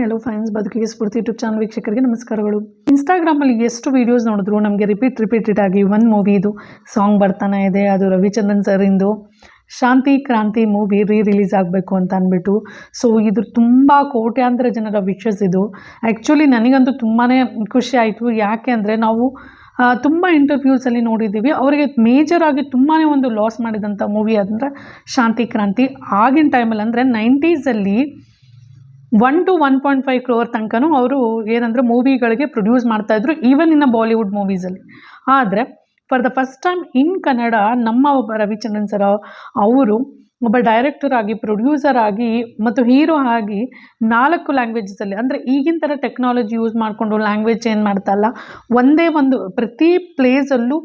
Hello friends, ಬದುಕಿಗೆ ಸ್ಫೂರ್ತಿ YouTube channel ವೀಕ್ಷಕರಿಗೆ ನಮಸ್ಕಾರಗಳು. ಇನ್ಸ್ಟಾಗ್ರಾಮಲ್ಲಿ ಎಷ್ಟು ವೀಡಿಯೋಸ್ ನೋಡಿದ್ರು ನಮಗೆ ರಿಪೀಟ್ ಆಗಿ ಒಂದು ಮೂವಿ ಇದು ಸಾಂಗ್ ಬರ್ತಾನೆ ಇದೆ. ಅದು ರವಿಚಂದ್ರನ್ ಸರ್ ಇಂದು ಶಾಂತಿ ಕ್ರಾಂತಿ ಮೂವಿ ರಿಲೀಸ್ ಆಗಬೇಕು ಅಂತ ಅಂದ್ಬಿಟ್ಟು. ಸೊ ಇದು ತುಂಬ ಕೋಟ್ಯಾಂತರ ಜನರ ವಿಶಸ್. ಇದು ಆ್ಯಕ್ಚುಲಿ ನನಗಂತೂ ತುಂಬಾ ಖುಷಿ ಆಯಿತು. ಯಾಕೆ ಅಂದರೆ ನಾವು ತುಂಬ ಇಂಟರ್ವ್ಯೂಸಲ್ಲಿ ನೋಡಿದ್ದೀವಿ, ಅವರಿಗೆ ಮೇಜರ್ ಆಗಿ ತುಂಬಾ ಒಂದು ಲಾಸ್ ಮಾಡಿದಂಥ ಮೂವಿ ಅಂದರೆ ಶಾಂತಿ ಕ್ರಾಂತಿ. ಆಗಿನ ಟೈಮಲ್ಲಿ ಅಂದರೆ 90s $1 to 1.5 crore ತನಕನೂ ಅವರು ಏನಂದರೆ ಮೂವಿಗಳಿಗೆ ಪ್ರೊಡ್ಯೂಸ್ ಮಾಡ್ತಾಯಿದ್ರು, ಈವನ್ ಇನ್ನು ಬಾಲಿವುಡ್ ಮೂವೀಸಲ್ಲಿ. ಆದರೆ for the first time in Kannada ನಮ್ಮ ಒಬ್ಬ ರವಿಚಂದ್ರನ್ ಸರ್ ಅವರು ಒಬ್ಬ ಡೈರೆಕ್ಟರ್ ಆಗಿ, ಪ್ರೊಡ್ಯೂಸರ್ ಆಗಿ ಮತ್ತು ಹೀರೋ ಆಗಿ 4 ಲ್ಯಾಂಗ್ವೇಜಸಲ್ಲಿ, ಅಂದರೆ ಈಗಿನ ಥರ ಟೆಕ್ನಾಲಜಿ ಯೂಸ್ ಮಾಡಿಕೊಂಡು ಲ್ಯಾಂಗ್ವೇಜ್ ಚೇಂಜ್ ಮಾಡ್ತಾ ಇಲ್ಲ, ಒಂದೇ ಒಂದು ಪ್ರತಿ ಪ್ಲೇಸಲ್ಲೂ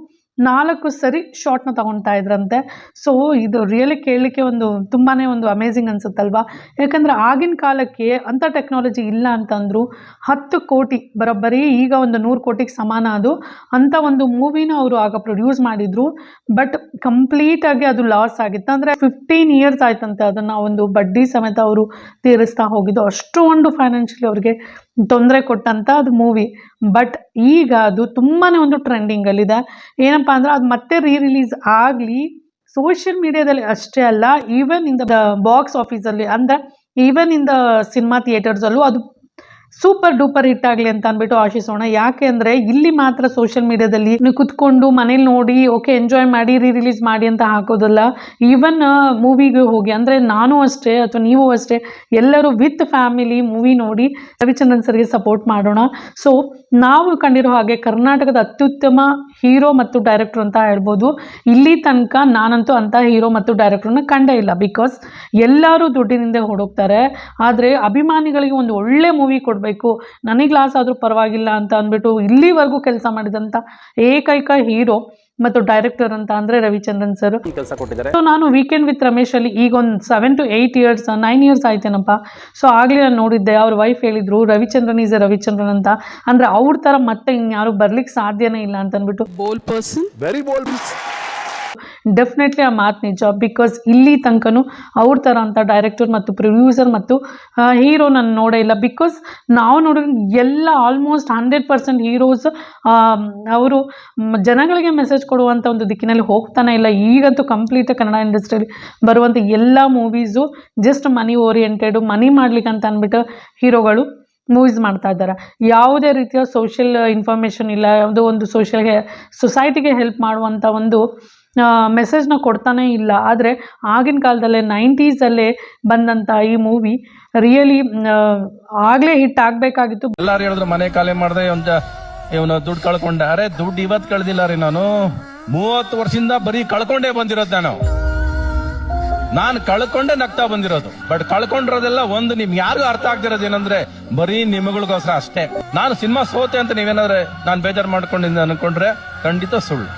4 ಸರಿ ಶಾರ್ಟ್ನ ತೊಗೊಳ್ತಾ ಇದ್ರಂತೆ. ಸೊ ಇದು ರಿಯಲಿ ಕೇಳಲಿಕ್ಕೆ ತುಂಬಾ ಒಂದು ಅಮೇಝಿಂಗ್ ಅನಿಸುತ್ತಲ್ವ. ಯಾಕಂದರೆ ಆಗಿನ ಕಾಲಕ್ಕೆ ಅಂಥ ಟೆಕ್ನಾಲಜಿ ಇಲ್ಲ ಅಂತಂದರು 10 ಕೋಟಿ ಬರೋಬ್ಬರಿ, ಈಗ ಒಂದು 100 ಕೋಟಿಗೆ ಸಮಾನ ಅದು. ಅಂಥ ಒಂದು ಮೂವಿನ ಅವರು ಆಗ ಪ್ರೊಡ್ಯೂಸ್ ಮಾಡಿದರು. ಬಟ್ ಕಂಪ್ಲೀಟಾಗಿ ಅದು ಲಾಸ್ ಆಗಿತ್ತು. ಅಂದರೆ 15 years ಆಯ್ತಂತೆ ಅದನ್ನು ಒಂದು ಬಡ್ಡಿ ಸಮೇತ ಅವರು ತೀರಿಸ್ತಾ ಹೋಗಿದ್ದು. ಅಷ್ಟು ಒಂದು ಫೈನಾನ್ಷಿಯಲಿ ಅವ್ರಿಗೆ ತೊಂದರೆ ಕೊಟ್ಟಂಥ ಅದು ಮೂವಿ. ಬಟ್ ಈಗ ಅದು ತುಂಬಾ ಒಂದು ಟ್ರೆಂಡಿಂಗಲ್ಲಿದೆ. ಏನಪ್ಪ ಅಂದ್ರೆ ಅದು ಮತ್ತೆ ರಿಲೀಸ್ ಆಗಲಿ ಸೋಷಿಯಲ್ ಮೀಡಿಯಾದಲ್ಲಿ ಅಷ್ಟೇ ಅಲ್ಲ, ಈವನ್ ಇನ್ ದ ಬಾಕ್ಸ್ ಆಫೀಸಲ್ಲಿ, ಅಂದರೆ ಈವನ್ ಇನ್ ದ ಸಿನಿಮಾ ಥಿಯೇಟರ್ಸಲ್ಲೂ ಅದು ಸೂಪರ್ ಡೂಪರ್ ಹಿಟ್ ಆಗಲಿ ಅಂತ ಅಂದ್ಬಿಟ್ಟು ಆಶಿಸೋಣ. ಯಾಕೆ ಅಂದರೆ ಇಲ್ಲಿ ಮಾತ್ರ ಸೋಷಿಯಲ್ ಮೀಡಿಯಾದಲ್ಲಿ ನೀವು ಕುತ್ಕೊಂಡು ಮನೇಲಿ ನೋಡಿ ಓಕೆ ಎಂಜಾಯ್ ಮಾಡಿ ರಿಲೀಸ್ ಮಾಡಿ ಅಂತ ಹಾಕೋದಲ್ಲ. ಈವನ್ ಮೂವಿಗೆ ಹೋಗಿ, ಅಂದರೆ ನಾನು ಅಷ್ಟೇ ಅಥವಾ ನೀವು ಅಷ್ಟೇ, ಎಲ್ಲರೂ ವಿತ್ ಫ್ಯಾಮಿಲಿ ಮೂವಿ ನೋಡಿ ರವಿಚಂದ್ರನ್ ಸರ್ಗೆ ಸಪೋರ್ಟ್ ಮಾಡೋಣ. ಸೊ ನಾವು ಕಂಡಿರೋ ಹಾಗೆ ಕರ್ನಾಟಕದ ಅತ್ಯುತ್ತಮ ಹೀರೋ ಮತ್ತು ಡೈರೆಕ್ಟರ್ ಅಂತ ಹೇಳ್ಬೋದು. ಇಲ್ಲಿ ತನಕ ನಾನಂತೂ ಅಂಥ ಹೀರೋ ಮತ್ತು ಡೈರೆಕ್ಟ್ರನ್ನ ಕಂಡೇ ಇಲ್ಲ. ಬಿಕಾಸ್ ಎಲ್ಲರೂ ದುಡ್ಡಿನಿಂದ ಹೊಡೋಗ್ತಾರೆ, ಆದರೆ ಅಭಿಮಾನಿಗಳಿಗೆ ಒಂದು ಒಳ್ಳೆ ಮೂವಿ ಕೊಡಬೇಕು, ನನಗೆ ಲಾಸ್ ಆದರೂ ಪರವಾಗಿಲ್ಲ ಅಂತ ಅಂದ್ಬಿಟ್ಟು ಇಲ್ಲಿವರೆಗೂ ಕೆಲಸ ಮಾಡಿದಂಥ ಏಕೈಕ ಹೀರೋ ಮತ್ತು ಡೈರೆಕ್ಟರ್ ಅಂತ ಅಂದರೆ ರವಿಚಂದ್ರನ್ ಸರ್ ಕೆಲಸ ಕೊಟ್ಟಿದ್ದಾರೆ. ಸೊ ನಾನು ವೀಕೆಂಡ್ ವಿತ್ ರಮೇಶ್ ಅಲ್ಲಿ ಈಗ ಒಂದು 7 to 8 years 9 years ಆಯ್ತೇನಪ್ಪ. ಸೊ ಆಗಲೇ ನಾನು ನೋಡಿದ್ದೆ, ಅವ್ರ ವೈಫ್ ಹೇಳಿದ್ರು ರವಿಚಂದ್ರನ್ ಈಸ್ ಎ ರವಿಚಂದ್ರನ್ ಅಂತ, ಅಂದರೆ ಅವ್ರ ಥರ ಮತ್ತೆ ಇನ್ಯಾರು ಬರ್ಲಿಕ್ಕೆ ಸಾಧ್ಯನೇ ಇಲ್ಲ ಅಂತ ಅಂದ್ಬಿಟ್ಟು. Bold person, very bold. Definitely ಆ ಮಾತು ನಿಜ. ಬಿಕಾಸ್ ಇಲ್ಲಿ ತನಕನೂ ಅವ್ರ ಥರ ಅಂತ ಡೈರೆಕ್ಟರ್ ಮತ್ತು ಪ್ರೊಡ್ಯೂಸರ್ ಮತ್ತು ಹೀರೋ ನಾನು ನೋಡೇ ಇಲ್ಲ. ಬಿಕಾಸ್ ನಾವು ನೋಡಿದ್ರೆ ಎಲ್ಲ ಆಲ್ಮೋಸ್ಟ್ 100% ಹೀರೋಸ್ ಅವರು ಜನಗಳಿಗೆ ಮೆಸೇಜ್ ಕೊಡುವಂಥ ಒಂದು ದಿಕ್ಕಿನಲ್ಲಿ ಹೋಗ್ತಾನೆ ಇಲ್ಲ. ಈಗಂತೂ ಕಂಪ್ಲೀಟ್ ಕನ್ನಡ ಇಂಡಸ್ಟ್ರಿಯಲ್ಲಿ ಬರುವಂಥ ಎಲ್ಲ ಮೂವೀಸು ಜಸ್ಟ್ ಮನಿ ಓರಿಯೆಂಟೆಡು, ಮನಿ ಮಾಡ್ಲಿಕ್ಕೆ ಅಂತ ಅಂದ್ಬಿಟ್ಟು ಹೀರೋಗಳು ಮೂವೀಸ್ ಮಾಡ್ತಾ ಇದ್ದಾರೆ. ಯಾವುದೇ ರೀತಿಯ ಸೋಷಿಯಲ್ ಇನ್ಫಾರ್ಮೇಷನ್ ಇಲ್ಲ, ಯಾವುದೋ ಒಂದು ಸೊಸೈಟಿಗೆ ಹೆಲ್ಪ್ ಮಾಡುವಂಥ ಒಂದು ಮೆಸೇಜ್ನ ಕೊಡ್ತಾನೇ ಇಲ್ಲ. ಆದರೆ ಆಗಿನ ಕಾಲದಲ್ಲೇ 90s ಬಂದಂಥ ಈ ಮೂವಿ ರಿಯಲಿ ಆಗಲೇ ಹಿಟ್ ಆಗಬೇಕಾಗಿತ್ತು. ಎಲ್ಲರೂ ಹೇಳಿದ್ರು ಮನೆ ಖಾಲಿ ಮಾಡಿದೆ ಇವನು ದುಡ್ಡು ಕಳ್ಕೊಂಡ. ಅರೆ ದುಡ್ಡು ಇವತ್ತು ಕಳ್ದಿಲ್ಲ ರೀ, ನಾನು 30 ವರ್ಷದಿಂದ ಬರೀ ಕಳ್ಕೊಂಡೇ ಬಂದಿರೋದು. ನಾನು ಕಳ್ಕೊಂಡೇ ನಗ್ತಾ ಬಂದಿರೋದು. ಬಟ್ ಕಳ್ಕೊಂಡಿರೋದೆಲ್ಲ ಒಂದು ನಿಮ್ಗೆ ಯಾರಿಗೂ ಅರ್ಥ ಆಗ್ತಿರೋದು ಏನಂದ್ರೆ ಬರೀ ನಿಮಗಳಿಗೋಸ್ಕರ ಅಷ್ಟೇ. ನಾನು ಸಿನಿಮಾ ಸೋತೆ ಅಂತ ನೀವೇನಾದ್ರೆ ನಾನು ಬೇಜಾರು ಮಾಡ್ಕೊಂಡಿದ್ದೆ ಅನ್ಕೊಂಡ್ರೆ ಖಂಡಿತ ಸುಳ್ಳು.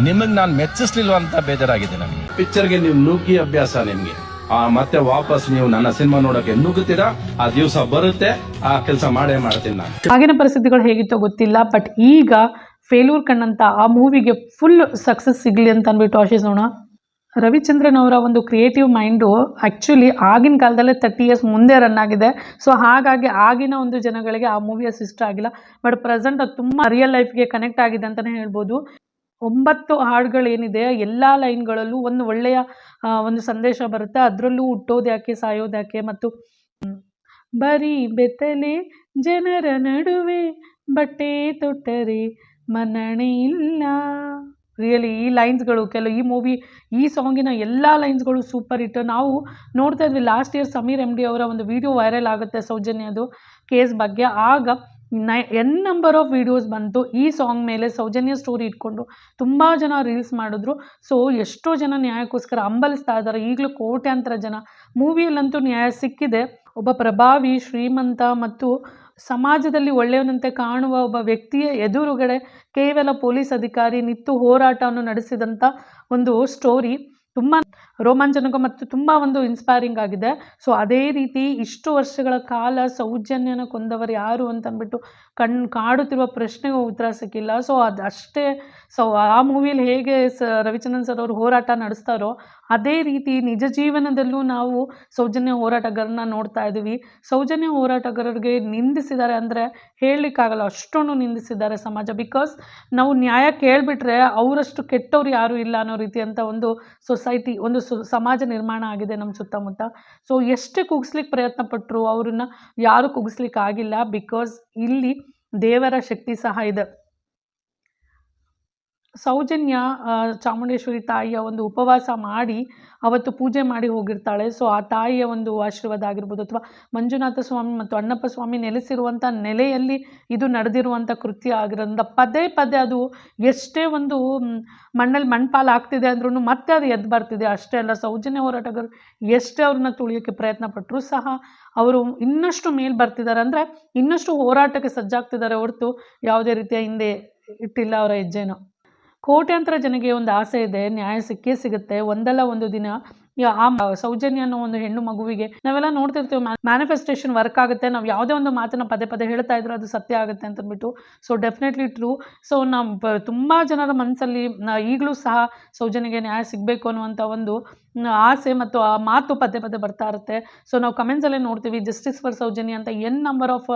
ನಿಮಗ್ ನಾನು ಮೆಚ್ಚಿಸ್ಲಿಲ್ವ ಅಂತ ಬೇಜಾರಾಗಿದೆ ನನಗೆ. ಪಿಕ್ಚರ್ಗೆ ನೀವು ನುಗ್ಗಿ ಅಭ್ಯಾಸ ನಿಮ್ಗೆ, ಮತ್ತೆ ವಾಪಸ್ ನೀವು ನನ್ನ ಸಿನಿಮಾ ನೋಡಕ್ಕೆ ನುಗ್ಗುತ್ತೀರಾ, ಆ ದಿವಸ ಬರುತ್ತೆ, ಆ ಕೆಲಸ ಮಾಡೇ ಮಾಡ್ತೀನಿ ನಾನು. ಆಗಿನ ಪರಿಸ್ಥಿತಿಗಳು ಹೇಗಿತ್ತೋ ಗೊತ್ತಿಲ್ಲ, ಬಟ್ ಈಗ ಫೇಲ್ಯೂರ್ ಕಂಡಂತ ಆ ಮೂವಿಗೆ ಫುಲ್ ಸಕ್ಸಸ್ ಸಿಗಲಿ ಅಂತ ಅಂದ್ಬಿಟ್ಟು ಆಶಿಸೋಣ. ರವಿಚಂದ್ರನ್ ಅವರ ಒಂದು ಕ್ರಿಯೇಟಿವ್ ಮೈಂಡು ಆ್ಯಕ್ಚುಲಿ ಆಗಿನ ಕಾಲದಲ್ಲೇ 30 years ಮುಂದೆ ರನ್ ಆಗಿದೆ. ಸೊ ಹಾಗಾಗಿ ಆಗಿನ ಒಂದು ಜನಗಳಿಗೆ ಆ ಮೂವಿ ಇಷ್ಟ ಆಗಿಲ್ಲ. ಬಟ್ ಪ್ರೆಸೆಂಟ್ ಅದು ತುಂಬ ರಿಯಲ್ ಲೈಫ್ಗೆ ಕನೆಕ್ಟ್ ಆಗಿದೆ ಅಂತಲೇ ಹೇಳ್ಬೋದು. 9 ಹಾಡುಗಳೇನಿದೆ ಎಲ್ಲ ಲೈನ್ಗಳಲ್ಲೂ ಒಂದು ಒಳ್ಳೆಯ ಒಂದು ಸಂದೇಶ ಬರುತ್ತೆ. ಅದರಲ್ಲೂ ಹುಟ್ಟೋದು ಯಾಕೆ ಸಾಯೋದು ಯಾಕೆ ಮತ್ತು ಬರೀ ಬೆತ್ತಲೆ ಜನರ ನಡುವೆ ಬಟ್ಟೆ ತೊಟ್ಟರೆ ಮನ್ನಣೆ ಇಲ್ಲ. ರಿಯಲಿ ಈ ಲೈನ್ಸ್ಗಳು ಈ ಮೂವಿ ಈ ಸಾಂಗಿನ ಎಲ್ಲ ಲೈನ್ಸ್ಗಳು ಸೂಪರ್ ಹಿಟ್. ನಾವು ನೋಡ್ತಾ ಇದ್ವಿ ಲಾಸ್ಟ್ ಇಯರ್ ಸಮೀರ್ MD ಅವರ ಒಂದು ವಿಡಿಯೋ ವೈರಲ್ ಆಗುತ್ತೆ ಸೌಜನ್ಯದು ಕೇಸ್ ಬಗ್ಗೆ. ಆಗ n ನಂಬರ್ ಆಫ್ ವಿಡಿಯೋಸ್ ಬಂತು ಈ ಸಾಂಗ್ ಮೇಲೆ, ಸೌಜನ್ಯ ಸ್ಟೋರಿ ಇಟ್ಕೊಂಡು ತುಂಬ ಜನ ರೀಲ್ಸ್ ಮಾಡಿದ್ರು. ಸೊ ಎಷ್ಟೋ ಜನ ನ್ಯಾಯಕ್ಕೋಸ್ಕರ ಹಂಬಲಿಸ್ತಾ ಇದ್ದಾರೆ. ಈಗಲೂ ಕೋಟ್ಯಾಂತರ ಜನ. ಮೂವಿಯಲ್ಲಂತೂ ನ್ಯಾಯ ಸಿಕ್ಕಿದೆ. ಒಬ್ಬ ಪ್ರಭಾವಿ, ಶ್ರೀಮಂತ ಮತ್ತು ಸಮಾಜದಲ್ಲಿ ಒಳ್ಳೆಯವನಂತೆ ಕಾಣುವ ಒಬ್ಬ ವ್ಯಕ್ತಿಯ ಎದುರುಗಡೆ ಕೇವಲ ಪೊಲೀಸ್ ಅಧಿಕಾರಿ ನಿಂತು ಹೋರಾಟವನ್ನು ನಡೆಸಿದಂಥ ಒಂದು ಸ್ಟೋರಿ ತುಂಬ ರೋಮಾಂಚನಕ ಮತ್ತು ತುಂಬ ಒಂದು ಇನ್ಸ್ಪೈರಿಂಗ್ ಆಗಿದೆ. ಸೊ ಅದೇ ರೀತಿ ಇಷ್ಟು ವರ್ಷಗಳ ಕಾಲ ಸೌಜನ್ಯನ ಕೊಂದವರು ಯಾರು ಅಂತಂದ್ಬಿಟ್ಟು ಕಾಡುತ್ತಿರುವ ಪ್ರಶ್ನೆಗೆ ಉತ್ತರ ಸಿಕ್ಕಿಲ್ಲ. ಸೊ ಅದು ಅಷ್ಟೇ. ಸೊ ಆ ಮೂವಿಯಲ್ಲಿ ಹೇಗೆ ರವಿಚಂದ್ರನ್ ಸರ್ ಅವರು ಹೋರಾಟ ನಡೆಸ್ತಾರೋ ಅದೇ ರೀತಿ ನಿಜ ಜೀವನದಲ್ಲೂ ನಾವು ಸೌಜನ್ಯ ಹೋರಾಟಗಾರನ ನೋಡ್ತಾ ಇದ್ದೀವಿ. ಸೌಜನ್ಯ ಹೋರಾಟಗಾರರಿಗೆ ನಿಂದಿಸಿದ್ದಾರೆ ಅಂದರೆ ಹೇಳಲಿಕ್ಕಾಗಲ್ಲ, ಅಷ್ಟೊಂದು ನಿಂದಿಸಿದ್ದಾರೆ ಸಮಾಜ. ಬಿಕಾಸ್ ನಾವು ನ್ಯಾಯ ಕೇಳಿಬಿಟ್ರೆ ಅವರಷ್ಟು ಕೆಟ್ಟವ್ರು ಯಾರೂ ಇಲ್ಲ ಅನ್ನೋ ರೀತಿ ಅಂತ ಒಂದು ಸೊಸೈಟಿ, ಒಂದು ಸಮಾಜ ನಿರ್ಮಾಣ ಆಗಿದೆ ನಮ್ಮ ಸುತ್ತಮುತ್ತ. ಸೊ ಎಷ್ಟೇ ಕುಗ್ಸ್ಲಿಕ್ಕೆ ಪ್ರಯತ್ನ ಪಟ್ಟರು ಅವ್ರನ್ನ ಯಾರೂ ಕುಗ್ಸ್ಲಿಕ್ಕೆ ಆಗಿಲ್ಲ. ಬಿಕಾಸ್ ಇಲ್ಲಿ ದೇವರ ಶಕ್ತಿ ಸಹ ಇದೆ. ಸೌಜನ್ಯ ಚಾಮುಂಡೇಶ್ವರಿ ತಾಯಿಯ ಒಂದು ಉಪವಾಸ ಮಾಡಿ ಅವತ್ತು ಪೂಜೆ ಮಾಡಿ ಹೋಗಿರ್ತಾಳೆ. ಸೊ ಆ ತಾಯಿಯ ಒಂದು ಆಶೀರ್ವಾದ ಆಗಿರ್ಬೋದು, ಅಥವಾ ಮಂಜುನಾಥ ಸ್ವಾಮಿ ಮತ್ತು ಅಣ್ಣಪ್ಪ ಸ್ವಾಮಿ ನೆಲೆಸಿರುವಂಥ ನೆಲೆಯಲ್ಲಿ ಇದು ನಡೆದಿರುವಂಥ ಕೃತ್ಯ ಆಗಿರೋದ್ರಿಂದ ಪದೇ ಪದೇ ಅದು ಎಷ್ಟೇ ಒಂದು ಮಣ್ಣಲ್ಲಿ ಮಣ್ಪಾಲು ಆಗ್ತಿದೆ ಅಂದ್ರೂ ಮತ್ತೆ ಅದು ಎದ್ದು ಬರ್ತಿದೆ. ಅಷ್ಟೇ ಅಲ್ಲ, ಸೌಜನ್ಯ ಹೋರಾಟಗಾರರು ಎಷ್ಟೇ ಅವ್ರನ್ನ ತುಳಿಯೋಕ್ಕೆ ಪ್ರಯತ್ನ ಪಟ್ಟರೂ ಸಹ ಅವರು ಇನ್ನಷ್ಟು ಮೇಲ್ ಬರ್ತಿದ್ದಾರೆ, ಅಂದರೆ ಇನ್ನಷ್ಟು ಹೋರಾಟಕ್ಕೆ ಸಜ್ಜಾಗ್ತಿದ್ದಾರೆ ಹೊರತು ಯಾವುದೇ ರೀತಿಯ ಹಿಂದೆ ಇಟ್ಟಿಲ್ಲ ಅವರ ಹೆಜ್ಜೆನೂ. ಕೋಟ್ಯಾಂತರ ಜನಕ್ಕೆ ಒಂದು ಆಸೆ ಇದೆ, ನ್ಯಾಯ ಸಿಕ್ಕೇ ಸಿಗುತ್ತೆ ಒಂದಲ್ಲ ಒಂದು ದಿನ. ಆ ಸೌಜನ್ಯ ಅನ್ನೋ ಒಂದು ಹೆಣ್ಣು ಮಗುವಿಗೆ ನಾವೆಲ್ಲ ನೋಡ್ತಿರ್ತೀವಿ, ಮ್ಯಾನಿಫೆಸ್ಟೇಷನ್ ವರ್ಕ್ ಆಗುತ್ತೆ, ನಾವು ಯಾವುದೇ ಒಂದು ಮಾತನ್ನು ಪದೇ ಪದೇ ಹೇಳ್ತಾ ಇದ್ರೆ ಅದು ಸತ್ಯ ಆಗುತ್ತೆ ಅಂತಂದ್ಬಿಟ್ಟು. So definitely true. ಸೊ ನಮ್ಮ ತುಂಬ ಜನರ ಮನಸ್ಸಲ್ಲಿ ಈಗಲೂ ಸಹ ಸೌಜನ್ಯಗೆ ನ್ಯಾಯ ಸಿಗಬೇಕು ಅನ್ನುವಂಥ ಒಂದು ಆಸೆ ಮತ್ತು ಆ ಮಾತು ಪದೇ ಪದೇ ಬರ್ತಾ ಇರುತ್ತೆ. ಸೊ ನಾವು ಕಮೆಂಟ್ಸಲ್ಲೇ ನೋಡ್ತೀವಿ ಜಸ್ಟಿಸ್ ಫಾರ್ ಸೌಜನ್ಯ ಅಂತ ನಂಬರ್ ಆಫ್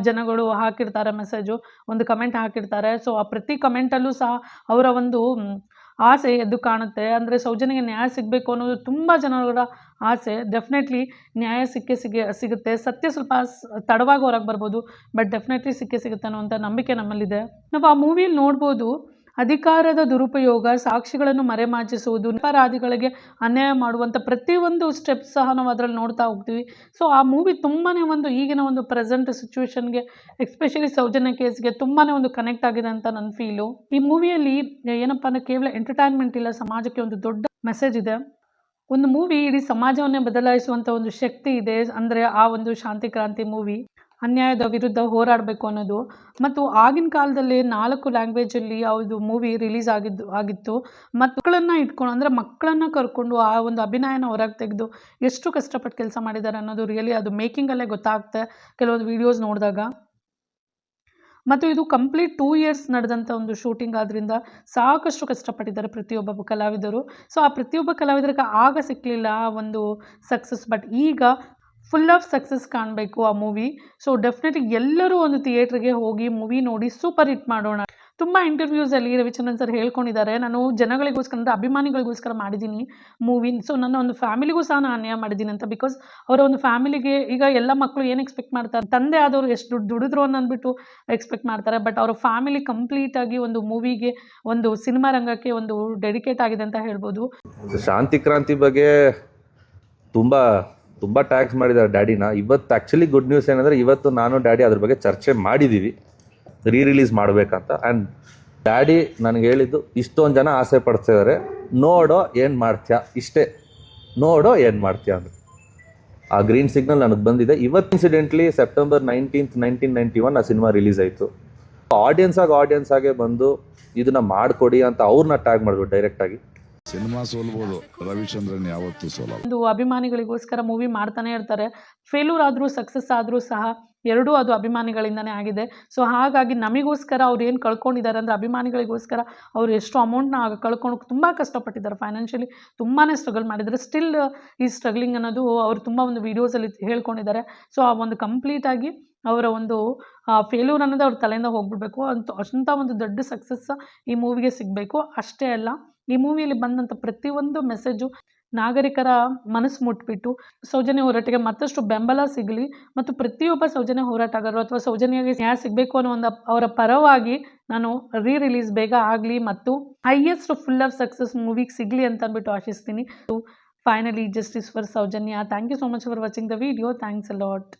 ಜನಗಳು ಹಾಕಿರ್ತಾರೆ, ಮೆಸೇಜು ಒಂದು ಕಮೆಂಟ್ ಹಾಕಿರ್ತಾರೆ. ಸೊ ಆ ಪ್ರತಿ ಕಮೆಂಟಲ್ಲೂ ಸಹ ಅವರ ಒಂದು ಆಸೆ ಎದ್ದು ಕಾಣುತ್ತೆ. ಅಂದರೆ ಸೌಜನ್ಯಗೆ ನ್ಯಾಯ ಸಿಗಬೇಕು ಅನ್ನೋದು ತುಂಬ ಜನರ ಆಸೆ. ಡೆಫಿನೆಟ್ಲಿ ನ್ಯಾಯ ಸಿಗುತ್ತೆ. ಸತ್ಯ ಸ್ವಲ್ಪ ತಡವಾಗಿ ಹೊರಗೆ ಬರ್ಬೋದು, ಬಟ್ ಡೆಫಿನೆಟ್ಲಿ ಸಿಗುತ್ತೆ ಅನ್ನುವಂಥ ನಂಬಿಕೆ ನಮ್ಮಲ್ಲಿದೆ. ನಾವು ಆ ಮೂವಿಯಲ್ಲಿ ನೋಡ್ಬೋದು, ಅಧಿಕಾರದ ದುರುಪಯೋಗ, ಸಾಕ್ಷಿಗಳನ್ನು ಮರೆಮಾಚಿಸುವುದು, ಅಪರಾಧಿಗಳಿಗೆ ಅನ್ಯಾಯ ಮಾಡುವಂಥ ಪ್ರತಿಯೊಂದು ಸ್ಟೆಪ್ ಸಹ ನಾವು ಅದರಲ್ಲಿ ನೋಡ್ತಾ ಹೋಗ್ತೀವಿ. ಸೊ ಆ ಮೂವಿ ತುಂಬಾ ಒಂದು ಈಗಿನ ಒಂದು ಪ್ರೆಸೆಂಟ್ ಸಿಚುವೇಶನ್ಗೆ, ಎಸ್ಪೆಷಲಿ ಸೌಜನ್ಯ ಕೇಸ್ಗೆ ತುಂಬಾ ಒಂದು ಕನೆಕ್ಟ್ ಆಗಿದೆ ಅಂತ ನನ್ನ ಫೀಲು. ಈ ಮೂವಿಯಲ್ಲಿ ಏನಪ್ಪ ಅಂದರೆ ಕೇವಲ ಎಂಟರ್ಟೈನ್ಮೆಂಟ್ ಇಲ್ಲ, ಸಮಾಜಕ್ಕೆ ಒಂದು ದೊಡ್ಡ ಮೆಸೇಜ್ ಇದೆ. ಒಂದು ಮೂವಿ ಇಡೀ ಸಮಾಜವನ್ನೇ ಬದಲಾಯಿಸುವಂಥ ಒಂದು ಶಕ್ತಿ ಇದೆ, ಅಂದರೆ ಆ ಒಂದು ಶಾಂತಿ ಕ್ರಾಂತಿ ಮೂವಿ. ಅನ್ಯಾಯದ ವಿರುದ್ಧ ಹೋರಾಡಬೇಕು ಅನ್ನೋದು. ಮತ್ತು ಆಗಿನ ಕಾಲದಲ್ಲಿ 4 ಲ್ಯಾಂಗ್ವೇಜಲ್ಲಿ ಯಾವುದು ಮೂವಿ ರಿಲೀಸ್ ಆಗಿತ್ತು. ಮತ್ತು ಮಕ್ಕಳನ್ನು ಇಟ್ಕೊಂಡು, ಅಂದರೆ ಮಕ್ಕಳನ್ನು ಕರ್ಕೊಂಡು ಆ ಒಂದು ಅಭಿನಯನ ಹೊರಗೆ ತೆಗೆದು ಎಷ್ಟು ಕಷ್ಟಪಟ್ಟು ಕೆಲಸ ಮಾಡಿದ್ದಾರೆ ಅನ್ನೋದು ರಿಯಲಿ ಅದು ಮೇಕಿಂಗಲ್ಲೇ ಗೊತ್ತಾಗುತ್ತೆ ಕೆಲವೊಂದು ವೀಡಿಯೋಸ್ ನೋಡಿದಾಗ. ಮತ್ತು ಇದು ಕಂಪ್ಲೀಟ್ 2 ಇಯರ್ಸ್ ನಡೆದಂಥ ಒಂದು ಶೂಟಿಂಗ್ ಆದ್ದರಿಂದ ಸಾಕಷ್ಟು ಕಷ್ಟಪಟ್ಟಿದ್ದಾರೆ ಪ್ರತಿಯೊಬ್ಬ ಕಲಾವಿದರು. ಸೊ ಆ ಪ್ರತಿಯೊಬ್ಬ ಕಲಾವಿದರಿಗೆ ಆಗ ಸಿಕ್ಕಲಿಲ್ಲ ಒಂದು ಸಕ್ಸಸ್, ಬಟ್ ಈಗ ಫುಲ್ ಆಫ್ ಸಕ್ಸಸ್ ಕಾಣಬೇಕು ಆ ಮೂವಿ. ಸೊ ಡೆಫಿನೆಟ್ಲಿ ಎಲ್ಲರೂ ಒಂದು ಥಿಯೇಟ್ರಿಗೆ ಹೋಗಿ ಮೂವಿ ನೋಡಿ ಸೂಪರ್ ಹಿಟ್ ಮಾಡೋಣ. ತುಂಬ ಇಂಟರ್ವ್ಯೂಸಲ್ಲಿ ರವಿಚಂದ್ರನ್ ಸರ್ ಹೇಳ್ಕೊಂಡಿದ್ದಾರೆ, ನಾನು ಜನಗಳಿಗೋಸ್ಕರ, ಅಂದರೆ ಅಭಿಮಾನಿಗಳಿಗೋಸ್ಕರ ಮಾಡಿದ್ದೀನಿ ಮೂವಿ. ಸೊ ನನ್ನ ಒಂದು ಫ್ಯಾಮಿಲಿಗೂ ಸಹ ನಾನು ಅನ್ಯಾಯ ಮಾಡಿದ್ದೀನಿ ಅಂತ. ಬಿಕಾಸ್ ಅವರ ಒಂದು ಫ್ಯಾಮಿಲಿಗೆ ಈಗ ಎಲ್ಲ ಮಕ್ಕಳು ಏನು ಎಕ್ಸ್ಪೆಕ್ಟ್ ಮಾಡ್ತಾರೆ, ತಂದೆ ಆದವರು ಎಷ್ಟು ದುಡಿದ್ರು ಅಂದ್ಬಿಟ್ಟು ಎಕ್ಸ್ಪೆಕ್ಟ್ ಮಾಡ್ತಾರೆ. ಬಟ್ ಅವರ ಫ್ಯಾಮಿಲಿ ಕಂಪ್ಲೀಟಾಗಿ ಒಂದು ಮೂವಿಗೆ, ಒಂದು ಸಿನಿಮಾ ರಂಗಕ್ಕೆ ಒಂದು ಡೆಡಿಕೇಟ್ ಆಗಿದೆ ಅಂತ ಹೇಳ್ಬೋದು. ಶಾಂತಿ ಕ್ರಾಂತಿ ಬಗ್ಗೆ ತುಂಬ ಟ್ಯಾಗ್ಸ್ ಮಾಡಿದ್ದಾರೆ ಡ್ಯಾಡಿನ. ಇವತ್ತು ಆ್ಯಕ್ಚುಲಿ ಗುಡ್ ನ್ಯೂಸ್ ಏನಂದರೆ, ಇವತ್ತು ನಾನು ಡ್ಯಾಡಿ ಅದ್ರ ಬಗ್ಗೆ ಚರ್ಚೆ ಮಾಡಿದ್ದೀವಿ ರಿಲೀಸ್ ಮಾಡಬೇಕಂತ. ಆ್ಯಂಡ್ ಡ್ಯಾಡಿ ನನಗೆ ಹೇಳಿದ್ದು, ಇಷ್ಟೊಂದು ಜನ ಆಸೆ ಪಡ್ತಿದ್ದಾರೆ, ನೋಡೋ ಏನು ಮಾಡ್ತೀಯಾ, ಇಷ್ಟೇ ನೋಡೋ ಏನು ಮಾಡ್ತೀಯಾ ಅಂದರೆ ಆ ಗ್ರೀನ್ ಸಿಗ್ನಲ್ ನನಗೆ ಬಂದಿದೆ. ಇವತ್ತು ಇನ್ಸಿಡೆಂಟ್ಲಿ ಸೆಪ್ಟೆಂಬರ್ 19, 1991 ಆ ಸಿನಿಮಾ ರಿಲೀಸ್ ಆಯಿತು. ಆಡಿಯನ್ಸ್ ಆಗೇ ಬಂದು ಇದನ್ನು ಮಾಡಿಕೊಡಿ ಅಂತ ಅವ್ರನ್ನ ಟ್ಯಾಗ್ ಮಾಡಿದ್ರು ಡೈರೆಕ್ಟಾಗಿ. ಸಿನಿಮಾ ಸೋಲ್ಬೋದು, ರವಿಚಂದ್ರನ್ ಯಾವತ್ತೂ ಸೋಲಲ್ಲ. ಒಂದು ಅಭಿಮಾನಿಗಳಿಗೋಸ್ಕರ ಮೂವಿ ಮಾಡ್ತಾನೆ ಇರ್ತಾರೆ. ಫೇಲ್ಯೂರ್ ಆದರೂ ಸಕ್ಸಸ್ ಆದರೂ ಸಹ ಎರಡೂ ಅದು ಅಭಿಮಾನಿಗಳಿಂದನೇ ಆಗಿದೆ. ಸೊ ಹಾಗಾಗಿ ನಮಗೋಸ್ಕರ ಅವ್ರು ಏನು ಕಳ್ಕೊಂಡಿದ್ದಾರೆ ಅಂದರೆ, ಅಭಿಮಾನಿಗಳಿಗೋಸ್ಕರ ಅವರು ಎಷ್ಟು ಅಮೌಂಟ್ನ ಕಳ್ಕೊಂಡು ತುಂಬ ಕಷ್ಟಪಟ್ಟಿದ್ದಾರೆ, ಫೈನಾನ್ಷಿಯಲಿ ತುಂಬಾ ಸ್ಟ್ರಗಲ್ ಮಾಡಿದ್ದಾರೆ. ಸ್ಟಿಲ್ ಈ ಸ್ಟ್ರಗ್ಲಿಂಗ್ ಅನ್ನೋದು ಅವರು ತುಂಬ ಒಂದು ವೀಡಿಯೋಸಲ್ಲಿ ಹೇಳ್ಕೊಂಡಿದ್ದಾರೆ. ಸೊ ಆ ಒಂದು ಕಂಪ್ಲೀಟಾಗಿ ಅವರ ಒಂದು ಫೇಲ್ಯೂರ್ ಅನ್ನೋದು ಅವ್ರ ತಲೆಯಿಂದ ಹೋಗ್ಬಿಡ್ಬೇಕು ಅಂಥ ಒಂದು ದೊಡ್ಡ ಸಕ್ಸಸ್ ಈ ಮೂವಿಗೆ ಸಿಗಬೇಕು. ಅಷ್ಟೇ ಅಲ್ಲ, ಈ ಮೂವಿಯಲ್ಲಿ ಬಂದಂಥ ಪ್ರತಿಯೊಂದು ಮೆಸೇಜು ನಾಗರಿಕರ ಮನಸ್ಸು ಮುಟ್ಬಿಟ್ಟು ಸೌಜನ್ಯ ಹೋರಾಟಕ್ಕೆ ಮತ್ತಷ್ಟು ಬೆಂಬಲ ಸಿಗಲಿ, ಮತ್ತು ಪ್ರತಿಯೊಬ್ಬ ಸೌಜನ್ಯ ಹೋರಾಟಗಾರರು ಅಥವಾ ಸೌಜನ್ಯಗೆ ನ್ಯಾಯ ಸಿಗಬೇಕು ಅನ್ನೋ ಒಂದು ಅವರ ಪರವಾಗಿ ನಾನು ರಿಲೀಸ್ ಬೇಗ ಆಗಲಿ ಮತ್ತು ಹೈಯೆಸ್ಟ್ ಫುಲ್ ಆಫ್ ಸಕ್ಸಸ್ ಮೂವಿಗೆ ಸಿಗಲಿ ಅಂತ ಅಂದ್ಬಿಟ್ಟು ಆಶಿಸ್ತೀನಿ. Finally justice for Sowjanya. Thank you so much for watching the video. Thanks a lot.